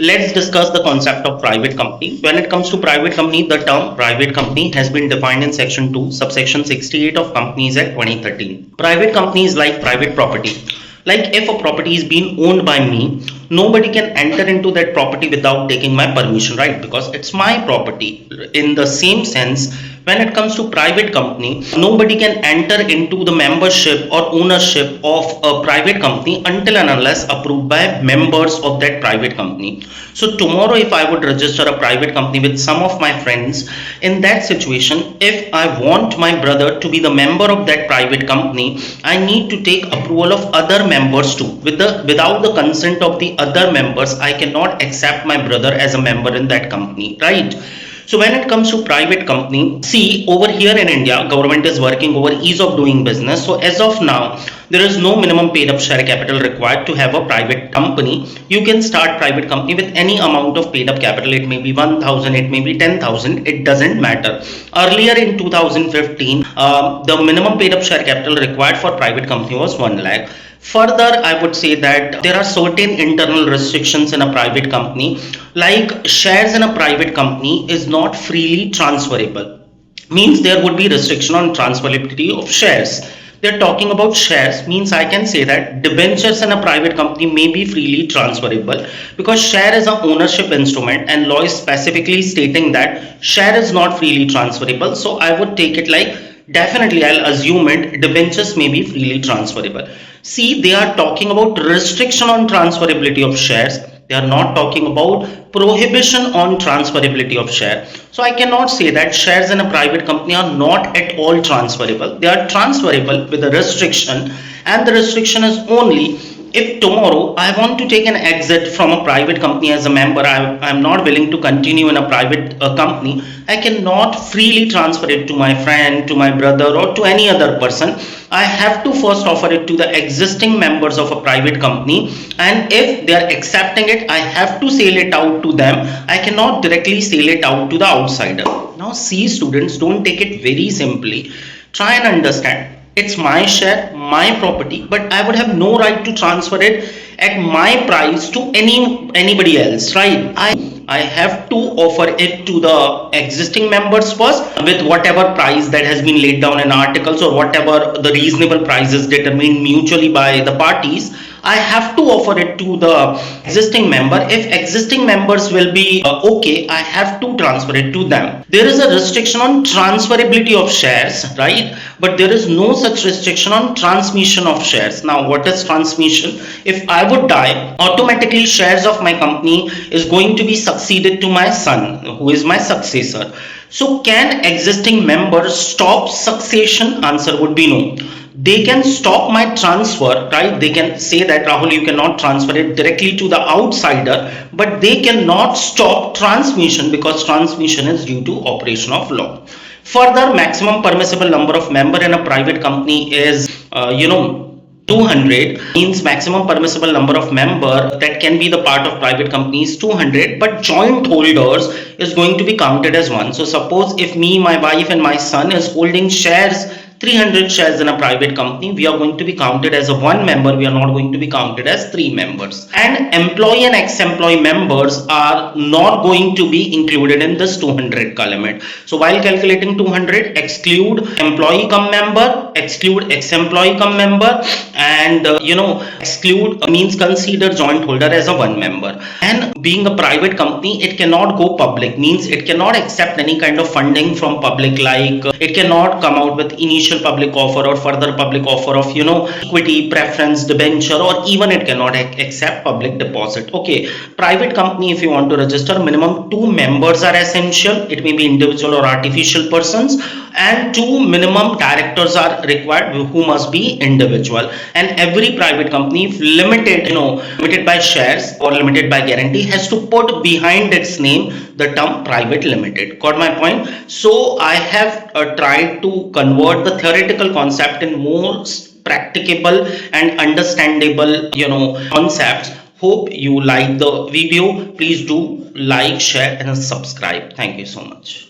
Let's discuss the concept of private company. When it comes to private company, the term private company has been defined in section 2, subsection 68 of Companies Act 2013. Private company is like private property. Like if a property is being owned by me, nobody can enter into that property without taking my permission, right? Because it's my property. In the same sense, when it comes to private company, nobody can enter into the membership or ownership of a private company until and unless approved by members of that private company. So tomorrow if I would register a private company with some of my friends, in that situation, if I want my brother to be the member of that private company, I need to take approval of other members too. Without the consent of the other members, I cannot accept my brother as a member in that company, right? So when it comes to private company, see over here in India, government is working over ease of doing business. So as of now, there is no minimum paid up share capital required to have a private company. You can start private company with any amount of paid up capital. It may be 1,000, it may be 10,000. It doesn't matter. Earlier in 2015, the minimum paid up share capital required for private company was 1 lakh. Further, I would say that there are certain internal restrictions in a private company, like shares in a private company is not freely transferable. Means there would be restriction on transferability of shares. They're talking about shares, means I can say that debentures in a private company may be freely transferable because share is an ownership instrument and law is specifically stating that share is not freely transferable. So I would take it like definitely I'll assume it debentures may be freely transferable. See, they are talking about restriction on transferability of shares. They are not talking about prohibition on transferability of share. So I cannot say that shares in a private company are not at all transferable. They are transferable with a restriction, and the restriction is only if tomorrow I want to take an exit from a private company as a member, I'm not willing to continue in a private company, I cannot freely transfer it to my friend, to my brother, or to any other person. I have to first offer it to the existing members of a private company, and if they are accepting it, I have to sell it out to them. I cannot directly sell it out to the outsider. Now, see, students, don't take it very simply. Try and understand. It's my share, my property, but I would have no right to transfer it at my price to anybody else, right? I have to offer it to the existing members first with whatever price that has been laid down in articles or whatever the reasonable price is determined mutually by the parties. I have to offer it to the existing member. If existing members will be okay, I have to transfer it to them. There is a restriction on transferability of shares, right? But there is no such restriction on transmission of shares. Now, what is transmission? If I would die, automatically shares of my company is going to be succeeded to my son, who is my successor. So, can existing members stop succession? Answer would be no. They can stop my transfer, right? They can say that Rahul, you cannot transfer it directly to the outsider, but they cannot stop transmission because transmission is due to operation of law. Further, maximum permissible number of member in a private company is 200, means maximum permissible number of member that can be the part of private company is 200, but joint holders is going to be counted as one. So suppose if me, my wife and my son is holding shares, 300 shares in a private company, we are going to be counted as a one member. We are not going to be counted as three members. And employee and ex-employee members are not going to be included in this 200 limit. So while calculating 200, exclude employee cum member, exclude ex-employee cum member, and exclude means consider joint holder as a one member. And being a private company, it cannot go public, means it cannot accept any kind of funding from public, like it cannot come out with initial public offer or further public offer of equity, preference, debenture, or even it cannot accept public deposit. Okay, private company, if you want to register, minimum 2 members are essential. It may be individual or artificial persons, and 2 minimum directors are required who must be individual. And every private company, if limited by shares or limited by guarantee, has to put behind its name the term private limited. Got my point? So I have tried to convert the theoretical concept in more practicable and understandable concepts. Hope you like the video. Please do like, share and subscribe. Thank you so much.